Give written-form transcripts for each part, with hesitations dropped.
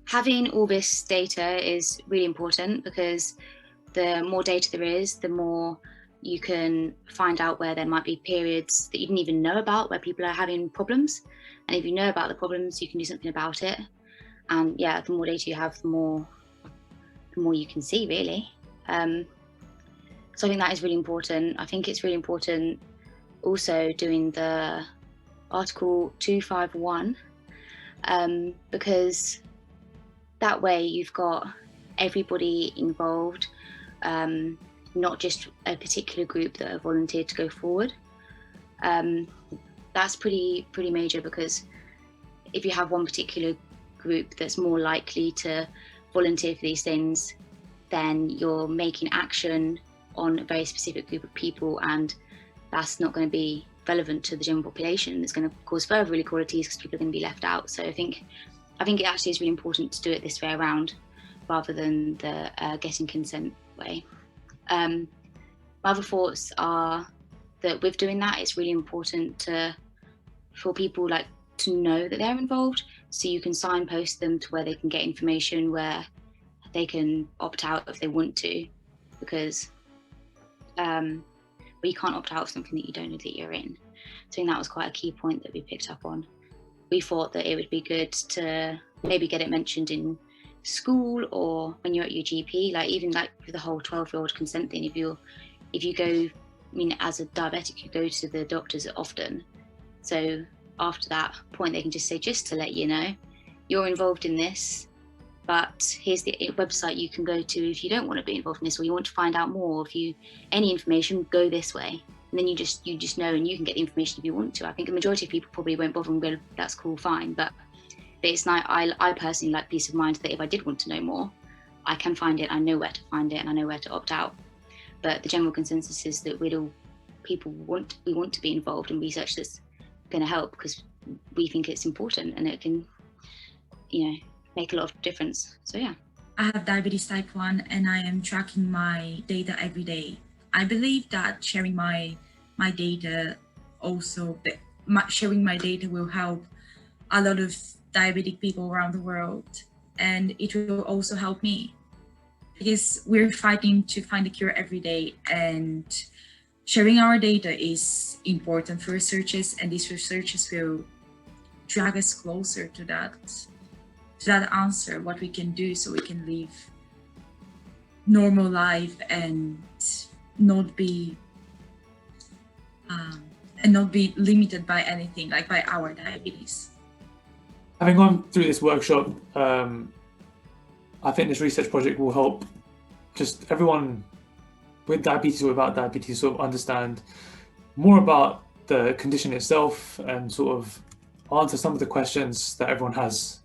Having all this data is really important because the more data there is, the more you can find out where there might be periods that you didn't even know about where people are having problems. And if you know about the problems, you can do something about it. And yeah, the more data you have, the more you can see, really. So I think that is really important. I think it's really important also doing the Article 251, because that way you've got everybody involved, not just a particular group that have volunteered to go forward. That's pretty major, because if you have one particular group that's more likely to volunteer for these things, then you're making action on a very specific group of people, and that's not going to be relevant to the general population. It's going to cause further inequalities because people are going to be left out. So I think it actually is really important to do it this way around, rather than the getting consent way. My other thoughts are that with doing that, it's really important for people to know that they're involved, so you can signpost them to where they can get information, where they can opt out if they want to, because you can't opt out of something that you don't know that you're in. So I think that was quite a key point that we picked up on. We thought that it would be good to maybe get it mentioned in school or when you're at your GP, even with the whole 12-year-old consent thing. If you go, as a diabetic, you go to the doctors often. So after that point, they can just say, just to let you know, you're involved in this, but here's the website you can go to if you don't want to be involved in this, or you want to find out more. Any information, go this way. And then you just know, and you can get the information if you want to. I think the majority of people probably won't bother and go, that's cool, fine. But it's nice. I personally like peace of mind that if I did want to know more, I can find it, I know where to find it, and I know where to opt out. But the general consensus is that we want to be involved in research that's going to help, because we think it's important and it can, make a lot of difference. So yeah. I have diabetes type 1 and I am tracking my data every day. I believe that sharing my data will help a lot of diabetic people around the world, and it will also help me, because we're fighting to find a cure every day, and sharing our data is important for researchers, and these researchers will drag us closer to that answer, what we can do so we can live normal life and not be limited by anything, by our diabetes. Having gone through this workshop, I think this research project will help just everyone with diabetes or without diabetes sort of understand more about the condition itself and sort of answer some of the questions that everyone has,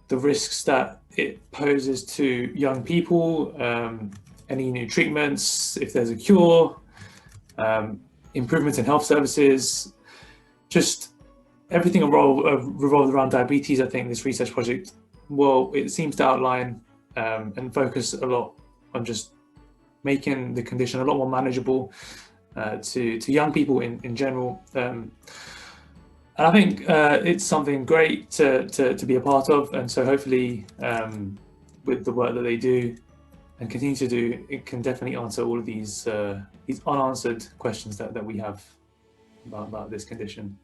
the risks that it poses to young people, any new treatments, if there's a cure, improvements in health services, just everything revolved around diabetes. I think this research project, it seems to outline and focus a lot on just making the condition a lot more manageable to young people in general. And I think it's something great to be a part of. And so hopefully with the work that they do and continue to do, it can definitely answer all of these unanswered questions that we have about this condition.